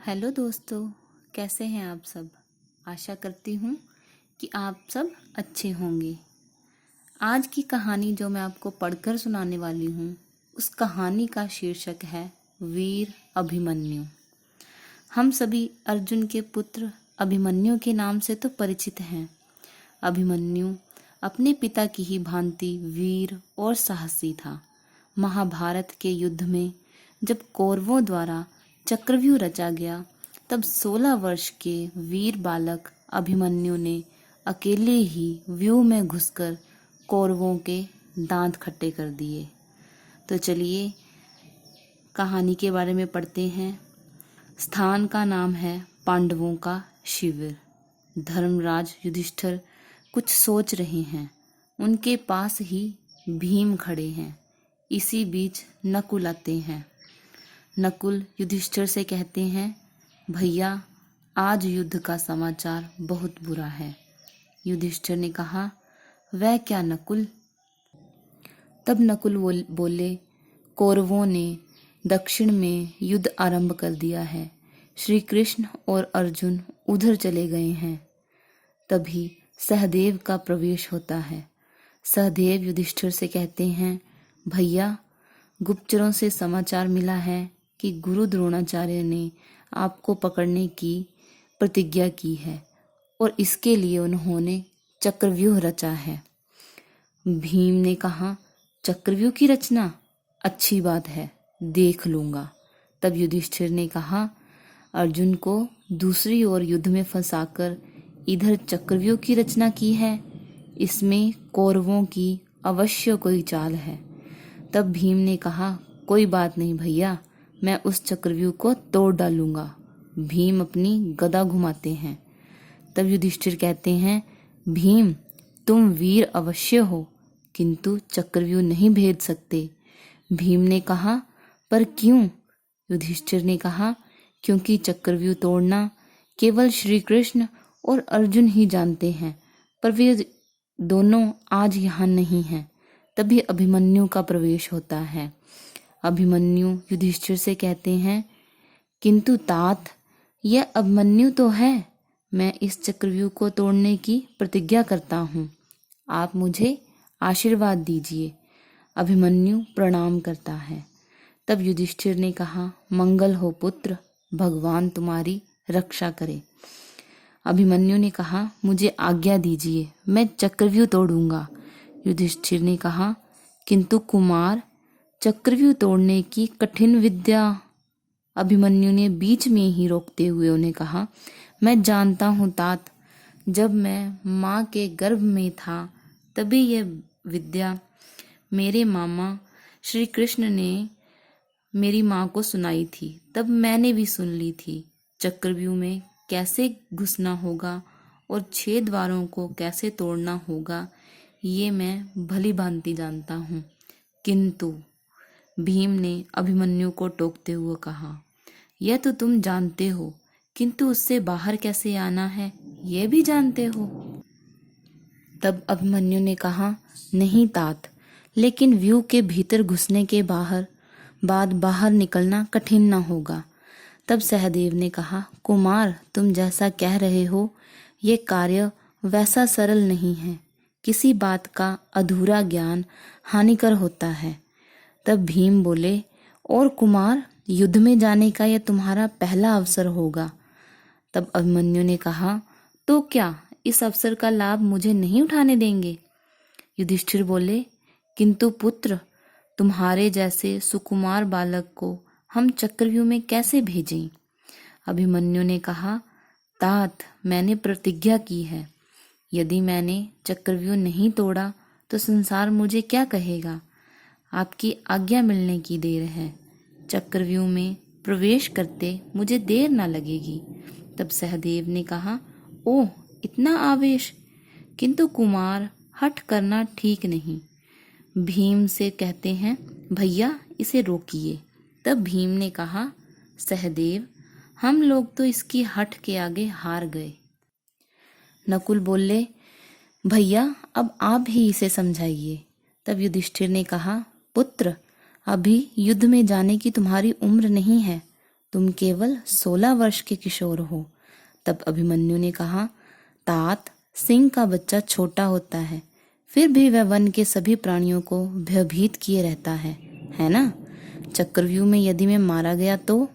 Hello दोस्तों, कैसे हैं आप सब। आशा करती हूँ कि आप सब अच्छे होंगे। आज की कहानी जो मैं आपको पढ़कर सुनाने वाली हूँ, उस कहानी का शीर्षक है वीर अभिमन्यु। हम सभी अर्जुन के पुत्र अभिमन्यु के नाम से तो परिचित हैं। अभिमन्यु अपने पिता की ही भांति वीर और साहसी था। महाभारत के युद्ध में जब कौरवों द्वारा चक्रव्यूह रचा गया, तब 16 वर्ष के वीर बालक अभिमन्यु ने अकेले ही व्यूह में घुसकर कौरवों के दांत खट्टे कर दिए। तो चलिए कहानी के बारे में पढ़ते हैं। स्थान का नाम है पांडवों का शिविर। धर्मराज युधिष्ठिर कुछ सोच रहे हैं। उनके पास ही भीम खड़े हैं। इसी बीच नकुल आते हैं। नकुल युधिष्ठिर से कहते हैं, भैया आज युद्ध का समाचार बहुत बुरा है। युधिष्ठिर ने कहा, वह क्या नकुल। तब नकुल बोले, कौरवों ने दक्षिण में युद्ध आरंभ कर दिया है। श्री कृष्ण और अर्जुन उधर चले गए हैं। तभी सहदेव का प्रवेश होता है। सहदेव युधिष्ठिर से कहते हैं, भैया गुप्तचरों से समाचार मिला है कि गुरु द्रोणाचार्य ने आपको पकड़ने की प्रतिज्ञा की है और इसके लिए उन्होंने चक्रव्यूह रचा है। भीम ने कहा, चक्रव्यूह की रचना अच्छी बात है, देख लूंगा। तब युधिष्ठिर ने कहा, अर्जुन को दूसरी ओर युद्ध में फंसाकर इधर चक्रव्यूह की रचना की है, इसमें कौरवों की अवश्य कोई चाल है। तब भीम ने कहा, कोई बात नहीं भैया, मैं उस चक्रव्यूह को तोड़ डालूंगा। भीम अपनी गदा घुमाते हैं। तब युधिष्ठिर कहते हैं, भीम तुम वीर अवश्य हो, किंतु चक्रव्यूह नहीं भेद सकते। भीम ने कहा, पर क्यों। युधिष्ठिर ने कहा, क्योंकि चक्रव्यूह तोड़ना केवल श्री कृष्ण और अर्जुन ही जानते हैं, पर वे दोनों आज यहाँ नहीं हैं। तभी अभिमन्यु का प्रवेश होता है। अभिमन्यु युधिष्ठिर से कहते हैं, किंतु तात यह अभिमन्यु तो है, मैं इस चक्रव्यूह को तोड़ने की प्रतिज्ञा करता हूँ, आप मुझे आशीर्वाद दीजिए। अभिमन्यु प्रणाम करता है। तब युधिष्ठिर ने कहा, मंगल हो पुत्र, भगवान तुम्हारी रक्षा करे। अभिमन्यु ने कहा, मुझे आज्ञा दीजिए, मैं चक्रव्यूह तोड़ूंगा। युधिष्ठिर ने कहा, किंतु कुमार चक्रव्यूह तोड़ने की कठिन विद्या। अभिमन्यु ने बीच में ही रोकते हुए उन्हें कहा, मैं जानता हूँ तात, जब मैं माँ के गर्भ में था तभी यह विद्या मेरे मामा श्री कृष्ण ने मेरी माँ को सुनाई थी, तब मैंने भी सुन ली थी। चक्रव्यूह में कैसे घुसना होगा और 6 द्वारों को कैसे तोड़ना होगा, ये मैं भली भांति जानता हूँ। किंतु भीम ने अभिमन्यु को टोकते हुए कहा, यह तो तुम जानते हो, किंतु उससे बाहर कैसे आना है यह भी जानते हो। तब अभिमन्यु ने कहा, नहीं तात, लेकिन व्यूह के भीतर घुसने के बाद बाहर निकलना कठिन न होगा। तब सहदेव ने कहा, कुमार तुम जैसा कह रहे हो, ये कार्य वैसा सरल नहीं है। किसी बात का अधूरा ज्ञान हानिकर होता है। तब भीम बोले, और कुमार युद्ध में जाने का यह तुम्हारा पहला अवसर होगा। तब अभिमन्यु ने कहा, तो क्या इस अवसर का लाभ मुझे नहीं उठाने देंगे। युधिष्ठिर बोले, किंतु पुत्र तुम्हारे जैसे सुकुमार बालक को हम चक्रव्यूह में कैसे भेजें। अभिमन्यु ने कहा, तात मैंने प्रतिज्ञा की है, यदि मैंने चक्रव्यूह नहीं तोड़ा तो संसार मुझे क्या कहेगा। आपकी आज्ञा मिलने की देर है, चक्रव्यूह में प्रवेश करते मुझे देर ना लगेगी। तब सहदेव ने कहा, ओह इतना आवेश, किंतु कुमार हठ करना ठीक नहीं। भीम से कहते हैं, भैया इसे रोकिए। तब भीम ने कहा, सहदेव हम लोग तो इसकी हठ के आगे हार गए। नकुल बोले, भैया अब आप ही इसे समझाइए। तब युधिष्ठिर ने कहा, पुत्र अभी युद्ध में जाने की तुम्हारी उम्र नहीं है, तुम केवल 16 वर्ष के किशोर हो। तब अभिमन्यु ने कहा, तात, सिंह का बच्चा छोटा होता है, फिर भी वह वन के सभी प्राणियों को भयभीत किए रहता है ना? चक्रव्यूह में यदि मैं मारा गया तो?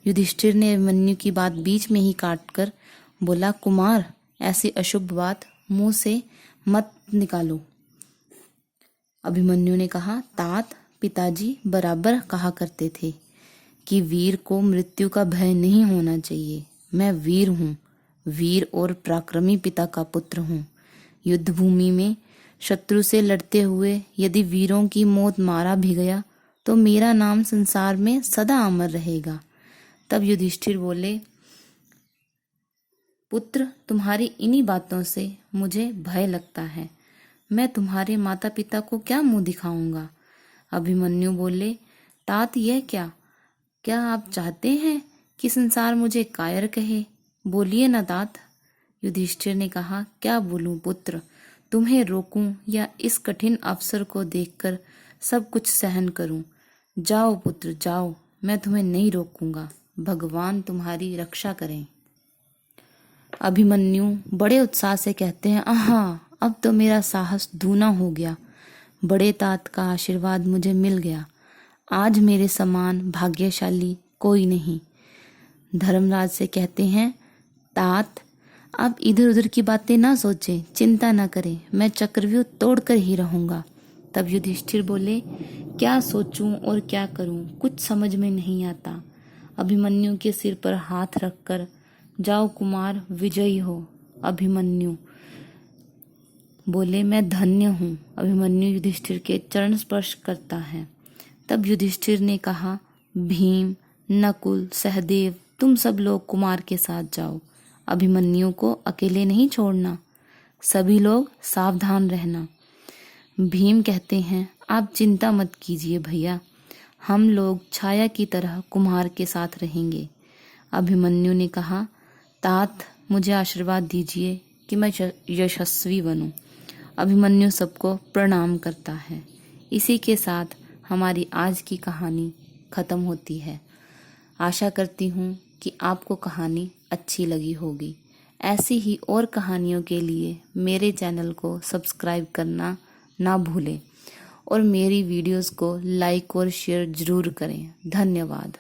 युधिष्ठिर ने अभिमन्यु की बात बीच में ही काटकर बोला, कुमार, ऐसी अशुभ बात मुंह से मत निकालो। अभिमन्यु ने कहा, तात, पिताजी बराबर कहा करते थे कि वीर को मृत्यु का भय नहीं होना चाहिए। मैं वीर हूँ, वीर और पराक्रमी पिता का पुत्र हूँ। युद्ध भूमि में शत्रु से लड़ते हुए यदि वीरों की मौत मारा भी गया तो मेरा नाम संसार में सदा अमर रहेगा। तब युधिष्ठिर बोले, पुत्र, तुम्हारी इन्हीं बातों से मुझे भय लगता है। मैं तुम्हारे माता पिता को क्या मुंह दिखाऊंगा? अभिमन्यु बोले, तात, यह क्या आप चाहते हैं कि संसार मुझे कायर कहे? बोलिए ना तात। युधिष्ठिर ने कहा, क्या बोलूं पुत्र? तुम्हें रोकूं या इस कठिन अवसर को देखकर सब कुछ सहन करूं? जाओ पुत्र, जाओ, मैं तुम्हें नहीं रोकूंगा। भगवान तुम्हारी रक्षा करें। अभिमन्यु बड़े उत्साह से कहते हैं, आहा, अब तो मेरा साहस दूना हो गया। बड़े तात का आशीर्वाद मुझे मिल गया। आज मेरे समान भाग्यशाली कोई नहीं। धर्मराज से कहते हैं, तात, आप इधर उधर की बातें ना सोचें, चिंता ना करें, मैं चक्रव्यूह तोड़कर ही रहूंगा। तब युधिष्ठिर बोले, क्या सोचूं और क्या करूं, कुछ समझ में नहीं आता। अभिमन्यु के सिर पर हाथ रखकर, जाओ कुमार, विजयी हो। अभिमन्यु बोले, मैं धन्य हूँ। अभिमन्यु युधिष्ठिर के चरण स्पर्श करता है। तब युधिष्ठिर ने कहा, भीम, नकुल, सहदेव, तुम सब लोग कुमार के साथ जाओ। अभिमन्यु को अकेले नहीं छोड़ना, सभी लोग सावधान रहना। भीम कहते हैं, आप चिंता मत कीजिए भैया, हम लोग छाया की तरह कुम्हार के साथ रहेंगे। अभिमन्यु ने कहा, तात, मुझे आशीर्वाद दीजिए कि मैं यशस्वी बनूं। अभिमन्यु सबको प्रणाम करता है। इसी के साथ हमारी आज की कहानी खत्म होती है। आशा करती हूँ कि आपको कहानी अच्छी लगी होगी। ऐसी ही और कहानियों के लिए मेरे चैनल को सब्सक्राइब करना ना भूलें और मेरी वीडियोस को लाइक और शेयर ज़रूर करें। धन्यवाद।